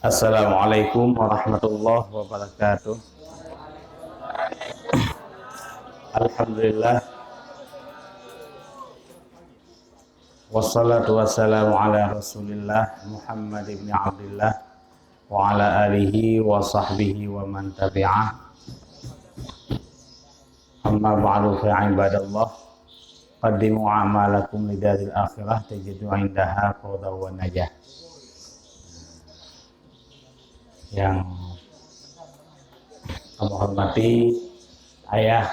Assalamualaikum warahmatullahi wabarakatuh. Alhamdulillah, wassalatu wassalamu ala rasulillah Muhammad ibn Abdullah wa ala alihi wa sahbihi wa man tabi'ah. Amma ba'du fa ibadallah, qaddimu a'malakum lidadil akhirah tajidu indaha fawda wa najah. Yang kami hormati ayah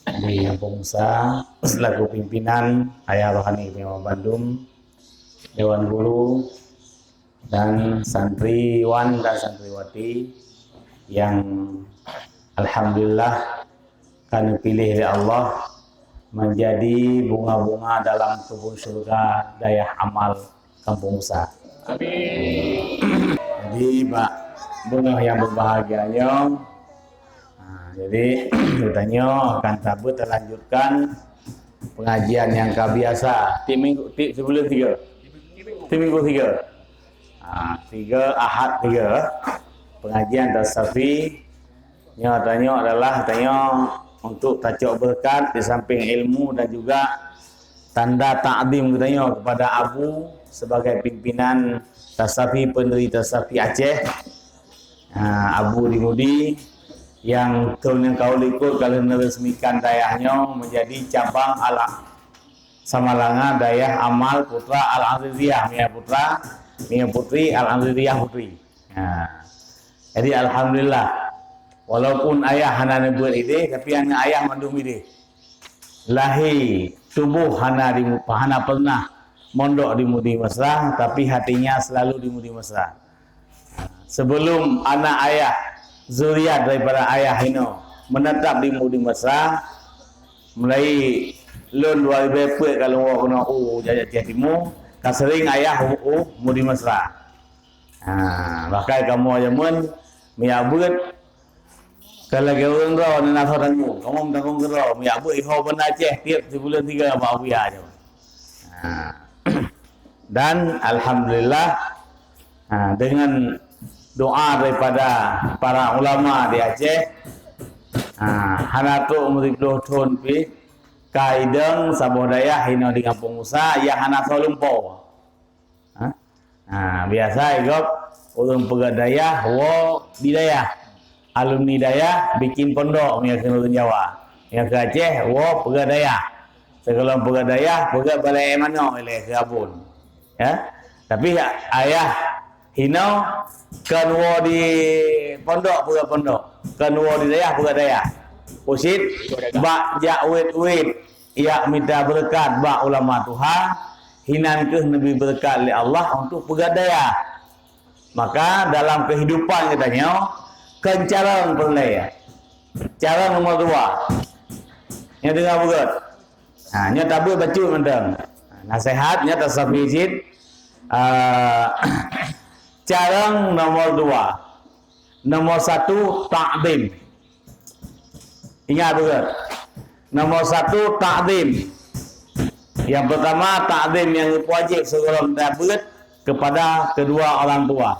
di Kampung Musa selaku pimpinan Ayah Rohani Bima Bandung, Dewan Guru dan santriwan dan santriwati yang alhamdulillah kami pilih oleh Allah menjadi bunga-bunga dalam kebun surga daya amal Kampung Musa. Amin. Jadi Pak bunga yang berbahagianya, jadi katanya akan tabut terlanjutkan pengajian yang kebiasa sebelum tiga minggu tiga ahad tiga pengajian tasawuf. Nyatanya adalah untuk tajuk berkat di samping ilmu dan juga tanda takdim katanya kepada Abu sebagai pimpinan Tasafi pendiri Tasafi Aceh, Abu Dimudi yang tahun yang kau ikut kalau meresmikan dayahnya menjadi cabang Samalanga Dayah Amal Putra Al-Aziziyah, Mia Putri Al-Aziziyah Putri. Jadi alhamdulillah, walaupun ayah hana buat ide, tapi anak ayah mandung ide. Lahir tubuh hana pernah mondok di Mudi Mesra, tapi hatinya selalu di Mudi Mesra. Sebelum anak ayah, zuriat daripada ayah Hino menetap di Mudi Mesra, mulai lun 2000 kalau kena jajah timu, kasering ayah Mudi Mesra. Bahkan kamu aja mun miabut kalau orang roh nak orang kamu tanggung roh miabut iho benar Aceh tiap sebulan 3 bahagia aja. Dan alhamdulillah dengan doa daripada para ulama di Aceh, hana tu umur 20 tahun pi kaideng sabodaya hina di Kampung Musa ya hana solumpo. Biasa igop urang pegadaya wo di daya alumni daya bikin pondok nya ke Jawa. Yang ke Aceh wo pegadaya. Sekolah pegadaya pegad balai mana oleh ke Abun. Ya, tapi ayah Hino kenwo di pondok kenwo di daya daya usit bak jak wit ia minta berkat bak ulama Tuhan hinan ke nabi berkat oleh Allah untuk pegadaya. Maka dalam kehidupan katanya kencaran perlaya cara nomor 2 yang dengar berat nya tabu baca mendang nasihatnya tasawuf cara nomor 2. Nomor 1 takdim. Ingat betul. Nomor 1 takdim. Yang pertama takdim yang wajib sebelum dapat kepada kedua orang tua.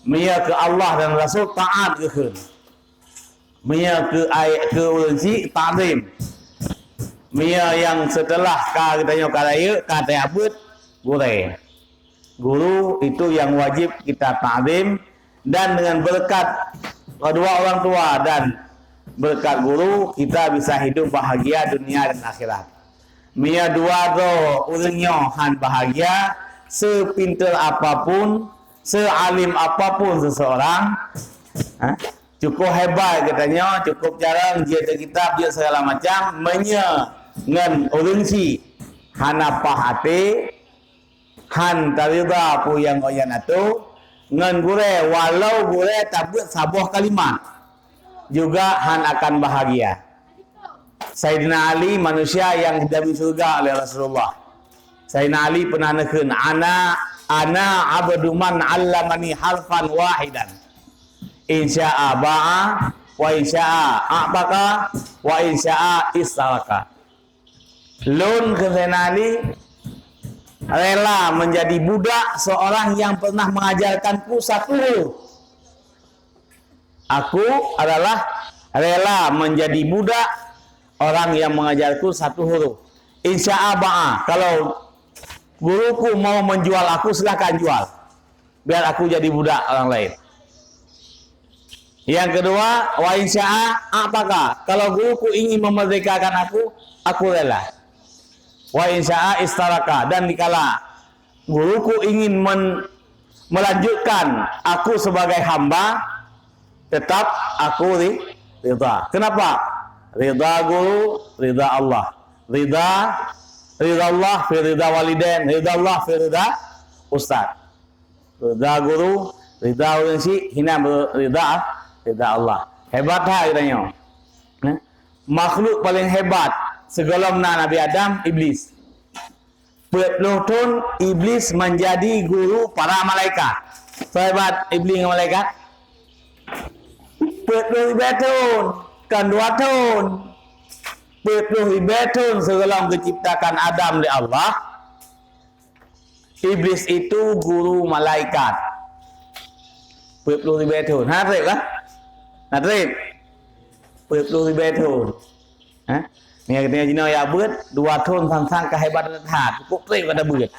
Mia ke Allah dan Rasul taat ke. Mia ke ayat ke urgensi takdim. Mia yang setelah katanya karaya kata abut guru itu yang wajib kita ta'zim, dan dengan berkat kedua orang tua dan berkat guru kita bisa hidup bahagia dunia dan akhirat. Mia dua tu urangnya han bahagia sepintar apapun, sealim apapun seseorang, cukup hebat katanya, cukup jarang dia ada kitab dia segala macam ngan urangsi hana pahate han tarida pu yang oyan itu ngan gure walau gure tabut sabuah kalimat juga han akan bahagia. Sayyidina Ali manusia yang dijamin surga oleh Rasulullah. Sayyidina Ali pernah nekeun ana abdu man 'allamani harfan wahidan insya'a ba'a wa insya'a a'baka wa insya'a istaraka. Lun ke Sayyidina Ali rela menjadi budak seorang yang pernah mengajarkanku satu huruf. Aku adalah rela menjadi budak orang yang mengajarku satu huruf. Insya'aba'a, kalau guruku mau menjual aku, silahkan jual, biar aku jadi budak orang lain. Yang kedua, wa insya'a apakah, kalau guruku ingin memerdekakan aku rela. Wa insya'a istaraka, dan dikala guruku ingin melanjutkan aku sebagai hamba, tetap aku ridha. Kenapa? Ridha guru, ridha Allah. Ridha Allah fi ridha walidain, ridha Allah fi ridha ustaz. Ridha guru, ridha ulunsi, hina ridha Allah. Hebat tak katanya. Makhluk paling hebat sebelum Nabi Adam, iblis. 40 tahun iblis menjadi guru para malaikat. Sahabat iblis dengan malaikat 40 tahun, kan 2 tahun. 40 tahun sebelum diciptakan Adam oleh Allah, iblis itu guru malaikat. 40 tahun. Harif lah. Harif. 40 tahun. Ni katanya Cina ya beut 2 tahun sang kehebatan hat. Cukup trip pada beut.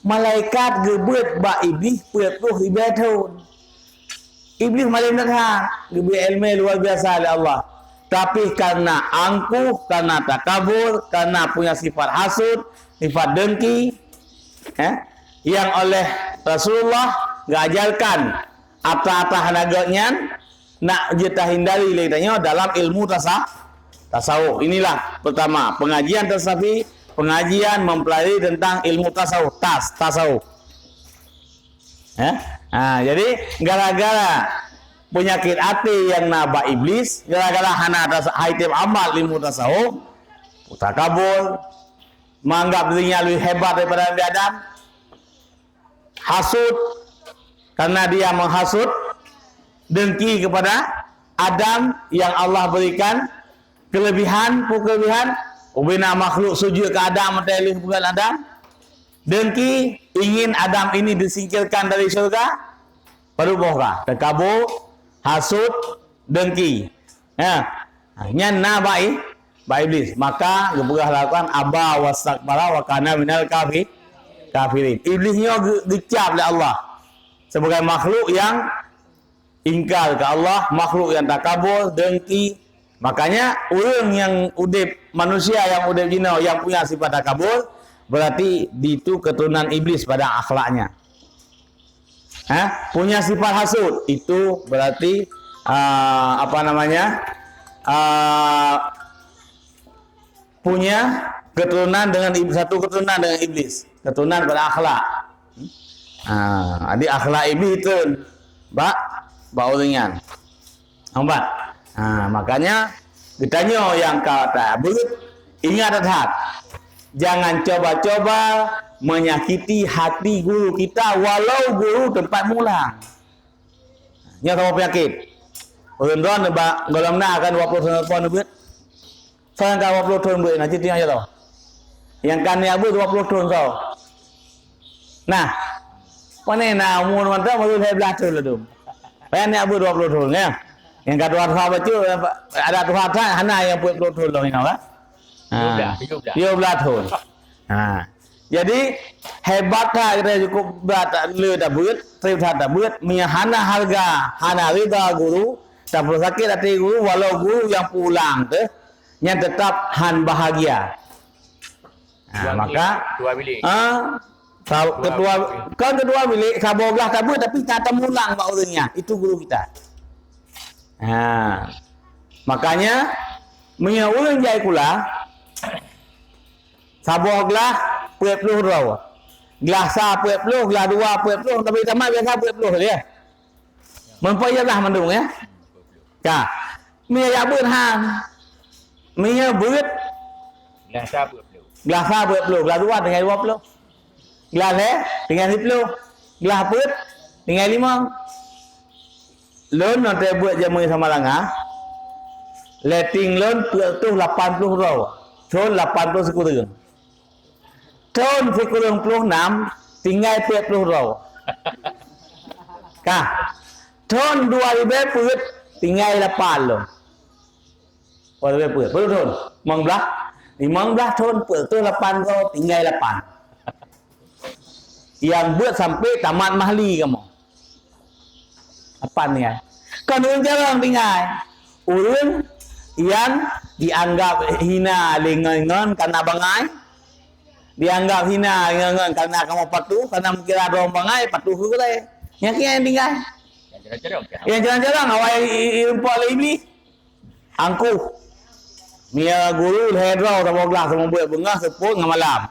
Malaikat gebeut ba iblis 40 tahun. Iblis malam datang, diberi ilmu luar biasa oleh Allah. Tapi karena angkuh, karena takabur, karena punya sifat hasud, sifat dengki, yang oleh Rasulullah ngajarkan apa-apa hanaganya nak kita hindari lainnya dalam ilmu tasawuf. Inilah pertama, pengajian tasawuf, pengajian mempelajari tentang ilmu tasawuf. Jadi gara-gara penyakit hati yang naba iblis, gara-gara hana haitim amal ilmu tasawuf, takabur, menganggap dirinya lebih hebat daripada Nabi Adam, hasud karena dia menghasud, dengki kepada Adam yang Allah berikan kelebihan, ubina makhluk sujud ke Adam, mentelih bukan Adam, dengki ingin Adam ini disingkirkan dari syurga, berubah takabur, hasud, dengki. Nyana baik iblis, maka geberah lakukan aba wastakbara wa kana minal kafirin. Iblisnya dicap oleh Allah sebagai makhluk yang ingkar ke Allah, makhluk yang takabur, dengki. Makanya orang yang udip, manusia yang udip jina yang punya sifat takabur, berarti itu keturunan iblis pada akhlaknya. Punya sifat hasud, itu berarti punya keturunan dengan satu keturunan dengan iblis, keturunan pada akhlak. Jadi akhlak iblis itu bauringan. Nampak? Makanya ditanya yang kata belut, ingat hat. Jangan coba-coba menyakiti hati guru kita walau guru tempat mulang. Nya tahu penyakit. Orang-orang nebak golongna akan 20 tahun beut. Saya kan 20 tahun beut nanti dia aja tahu. Yang kan ya beut 20 tahun tahu. Nah, panena umur mantap baru 12 tahun lah tu. Pan ya beut 20 tahun ya. Yang kedua sahabat tu ada Tuhan hana yang 20 tahun lah ini kan. 12 tahun. Jadi hebatlah kita cukup berat le dah beut, terima dah beut, hana harga, hana rida guru, tak perlu sakit hati guru walau guru yang pulang tu yang tetap han bahagia. Maka dua bilik. Kedua bilik saboglah tak beut tapi tak temulang pak orangnya. Itu guru kita. Makanya menyaulun jai kula saboglah 40 raw. Gelas 40, gelas 2 40, tapi tamat biasa 40 dia. Mempoyalah mendung ya. Mia ya beut hang. Mia beut Gelas 40. gelas 40, gelas 2 dengan 20. Gelas dengan 10. Gelas beut dengan 5. Loan nanti buat jamu sama langah. Letting loan tu 80 raw. Chon 80 sekutu. Tahun sekurang puluh enam tinggal 40 rau. Kah? Tahun 2000 tinggal 8 loh. Oh, lebih puluh tahun. 15 tahun tu 8 rau tinggal 8. Yang buat sampai tamat mahli kamu. 8 ya. Kan orang jarang tinggal. Orang yang dianggap hina lengan karena bangai, dianggap hina lengan karena kamu patuh, karena kira orang bangai patuh ke boleh. Yang yang tinggal. Yang jarang-jarang awal import lebih. Angku. Mia guru hedro sama belah sama buat bengah sepuluh dengan malam.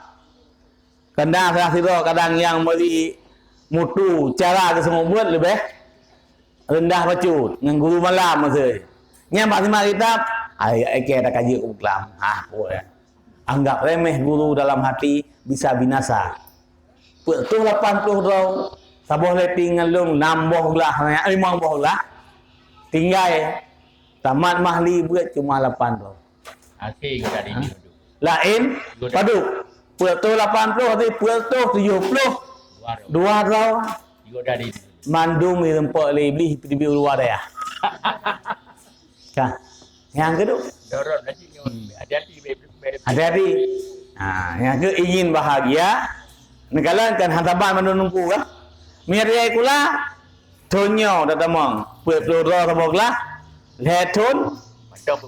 Kadang saya siro kadang yang beli mutu cara ke semua buat lebih rendah pacut dengan guru malam masa. Nya pak simak kitab, ai ke dah kaji uklam. Boleh. Anggap remeh guru dalam hati bisa binasa. Betul 80 rau. Sabah letting ngalung 60 lah, 50 lah. Tinggal tamat mahli buat cuma 8 rau. Akhir kita ada ini duduk. Lain paduk. Betul 80 atau betul 70. 2 rau. Juga dah ada ini. Mandum rempok lebih di luar dia. Kah? Yang kedua, Dorong nanti hati-hati. hati-hati. Yang ke ingin bahagia, negara kan hantaban menunggu kan. Mirai kula tonyo datamang, puet pelu ro saboglah. Leton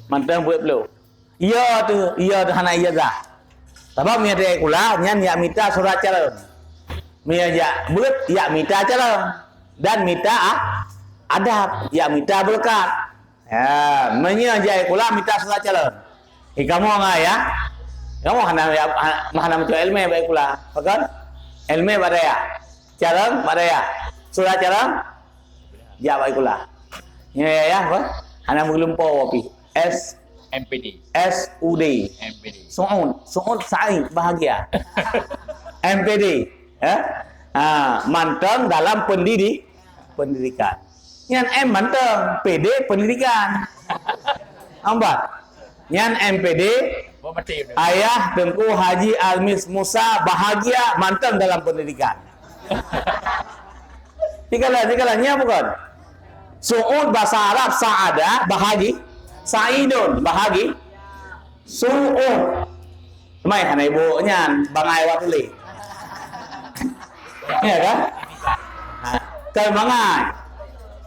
mantang puet pelu. Iya tu hana iya dah. Sebab mirai kula nyan ya minta surat calon. Mia ya buat ya minta calon dan minta adab, ya minta berkat. Ya, menyajai kula minta surat calon. Kamu enggak ya? Kamu hana macam ilmu baik kula. Kan? Ilmu pada ya. Calon pada ya. Surat calon ya baik kula. Ya apa? Hana mengelumpo wapi. MPD. SUD. MPD. Su'ud sa'i bahagia. MPD. Manteng dalam pendidikan. Yang M manteng, PD pendidikan. Ambat. Yang MPD Ayah Tengku Haji Almis Musa bahagia manteng dalam pendidikan. Tiga-tiganya bukan. Su'ud bahasa Arab sa'ada bahagi, sa'idun bahagi, su'ud. Mai hana ibu nyan bangai wa tuli. Ya kan? Kalau bangai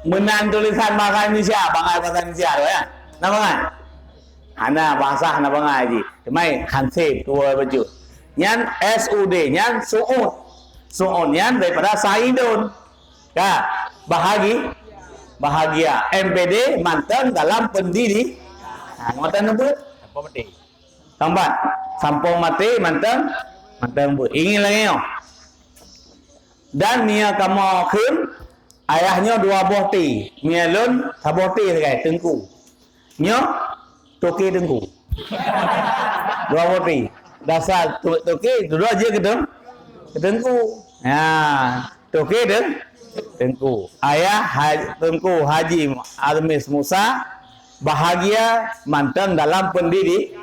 menan tulisan bahasa Indonesia, bangai bahasa Indonesia ya. Nah bangai. Hana bahasa hana bangai ji. Mai hansip tua baju. Nyan SUD nyan su'ud. Su'ud nyan daripada sa'idun. Ka bahagia. MPD manteng dalam pendidik. Ngoten nembut. Tambat. Sampung mati manteng but. Ingin lagi yo. Dan Mia kamu kun ayahnya 2 buah ti. Mia lun sabuh ti sekai tengku. Nyo toki tengku. 2 buah ti. Dasar toki dua aja ketengku. Toki tengku. Ayah tengku Haji Almis Musa bahagia manteng dalam pendidik.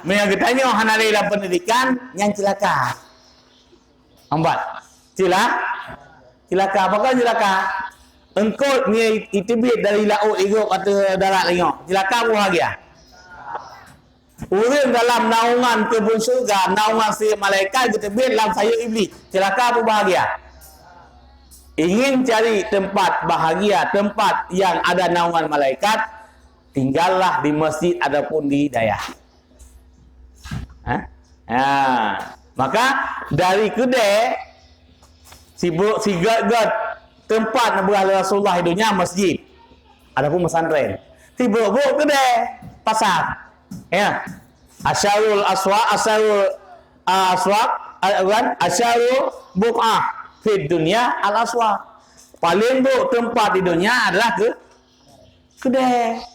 Mia ketanya hana dalam pendidikan yang celaka. Ambat. Cilaka apakah cilaka? Engkau ni itibit dari laut igok kata darat lengok. Cilaka bahagia. Urang dalam naungan kebun surga, naungan si malaikat itibit dalam sayur iblis. Cilaka bahagia. Ingin cari tempat bahagia, tempat yang ada naungan malaikat, tinggallah di masjid ataupun di dayah. Maka dari kedai si gad tempat Nabi Rasulullah hidupnya masjid. Adapun pesantren. Si buk kedai pasar. Ya. Asyarul aswaq asyarul buq'ah fi dunia al aswaq. Paling buk tempat di dunia adalah kedai.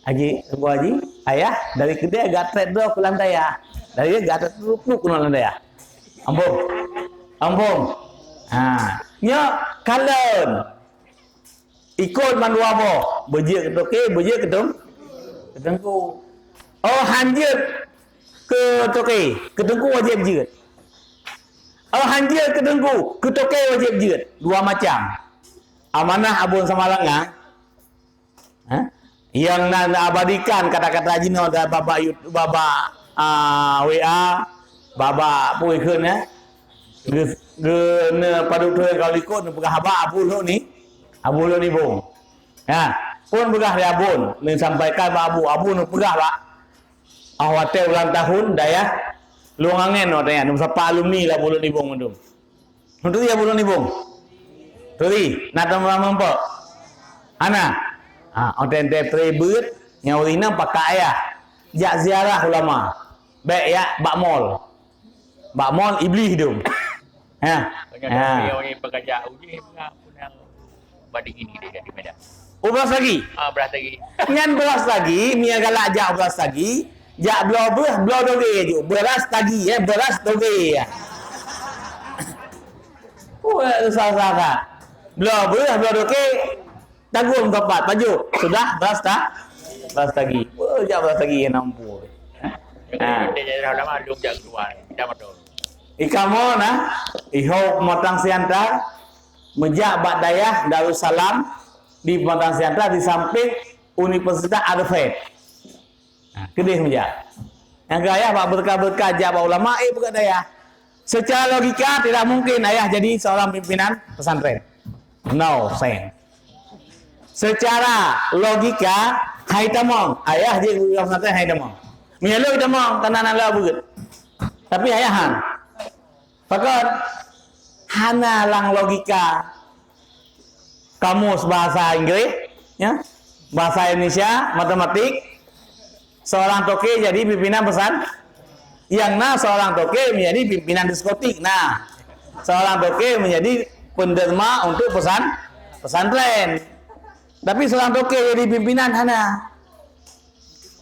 Haji, ayah dari kedai gatret do ke lantai ya. Dari gatret rupuk ke lantai ya. Ambung. Nya kalon ikut manua bo berje ke ketengku. Oh hanjut ke toke ketengku wajib je. Hanjir ke dengku, ke tokai wajib jeut. Dua macam. Amanah abun samalangan. Yang nak abadikan kata-kata jino dan baba WA, baba puai keun ge ne padu tu kalau ikut pegah haba abul ni. Abul ni bong. Pun pegah dia abun, ni sampaikan abu nu pegah pak. Awate ulang tahun daya luangen tanya num sapa alumni lah bulu ni bong mendum. Untuk dia bulu ni bong. Tuli, nak tambah mampu. Ana. Otente prebut nyawina pakai ayah. Jak ziarah ulama. Baik ya, bak mall. Bak mall iblis hidung. Orang pekerja uji punang bading ini dia di Medan. Beras lagi. Beras lagi. Ngan beras lagi, mia galak jak beras lagi. Jak belau doge je. Beras lagi beras doge ya. Salah. Belau doge. Tanggung tepat baju. Sudah beras tak? Beras lagi. Jak beras lagi yang nampu. Dia jadi lama duk jak keluar. Dah betul. Ikamo ihok motang siantar mejak bak dayah Darussalam di motang siantar di samping Universitas Arfait. Kedih mejak. Yang gaya bak berkah-berkah jak bak ulama bukan dayah. Secara logika tidak mungkin ayah jadi seorang pimpinan pesantren. No sense. Secara logika hai tamong ayah je pesantren hai tamong. Mialo tamong tanan la beut. Tapi ayahan Pakon hana lang logika kamus bahasa Inggris ya, bahasa Indonesia, matematik. Seorang toke jadi pimpinan pesan. Yang seorang toke menjadi pimpinan diskotik. Seorang toke menjadi penderma untuk pesantren. Tapi seorang toke jadi pimpinan hana.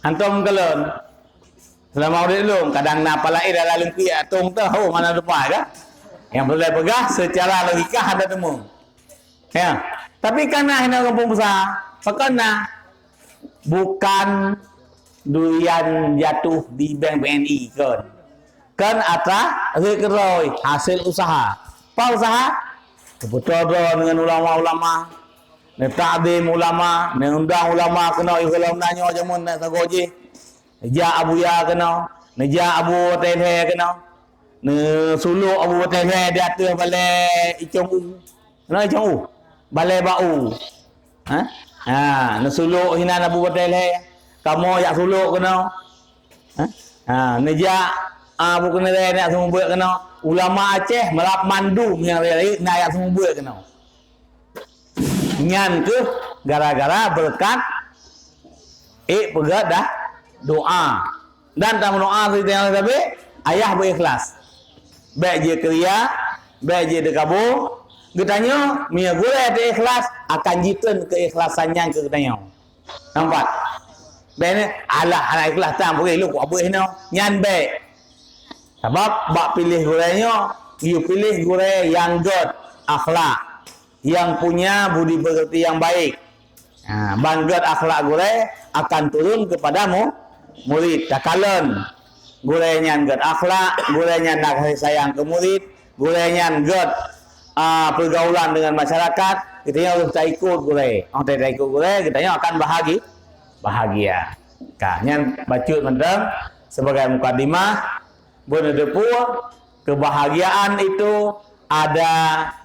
Antum kelon. Selama udah dulu, kadang nak palai dalam lengki atung tahu mana depan dah. Yang boleh pegah secara logika ada temu. Ya. Tapi karena hina kampung besar, pakana bukan durian jatuh di bank BNI kan. Kan atra rekeroi hasil usaha. Apa usaha? Betul dengan ulama-ulama. Ne takdim ulama, ne undang ulama kena kalau nanya jamun nak tagoje. Ja Abu Ya kena, neja Abu Telhe kena, ne suluk Abu Telhe dia atas balai icong u, kena icong u, balai bau, ne suluk hinan Abu Telhe, kamu yak suluk kena, neja Abu kena nak semua buat kena, ulama Aceh melap mandum yang lain nak yak semua buat kena, nyan ke gara-gara berkat, pegat dah. Doa dan dalam doa kita yang tapi ayah berikhlas baik je kriya baik je dekabo getanya mia gule ada ikhlas akan jitun keikhlasannya ke getanya nampak bene alah anak ikhlas tam boleh lu apa hino nyan baik sebab bak pilih gulenya you pilih gule yang good akhlak yang punya budi pekerti yang baik banggat akhlak gule akan turun kepadamu murid takalan gulenya ngat akhlak gulenya nak kasih sayang ke murid gulenya ngat pergaulan dengan masyarakat kita harus tak ikut gulai tak ikut gulai kita akan bahagia kanya bacut mendem sebagai mukadimah benedepu kebahagiaan itu ada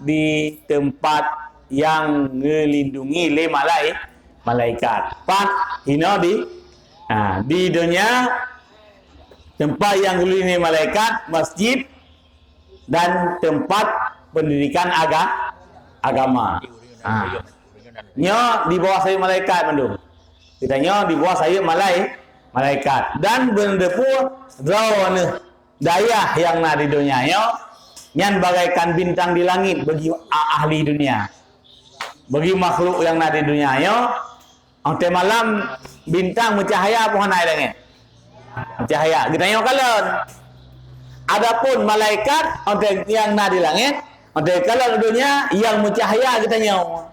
di tempat yang melindungi le malaikat pak hino di dunia tempat yang dilindungi malaikat, masjid dan tempat pendidikan agama. Nyo di bawah sayap malaikat mendung. Kita nyo di bawah sayap malaikat dan bendepu drawane daya yang na di dunia nyo nyan bagaikan bintang di langit bagi ahli dunia. Bagi makhluk yang na di dunia nyo ante malam bintang mencahaya pohon air dengan cahaya kita yang kalon adapun malaikat yang na di langit kalau dunia yang mencahaya kita nyawa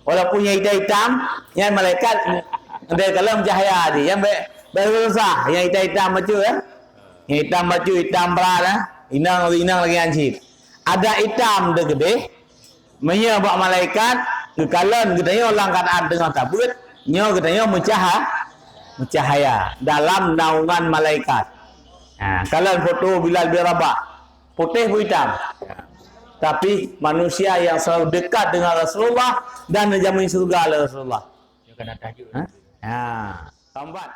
walaupun yang hitam yang malaikat kalau mencahaya di yang berusaha yang hitam baju yang hitam baju hitam berat inang lagi anjir ada hitam de gede, menya bak malaikat kekalan gedanya orang kataan tengah tabut, nyo gedanya mencahaya dalam naungan malaikat. Kalian foto Bilal bin Rabah, putih pun hitam. Tapi manusia yang selalu dekat dengan Rasulullah dan menjamin surga oleh Rasulullah. Dia kena tajuk. Tambat.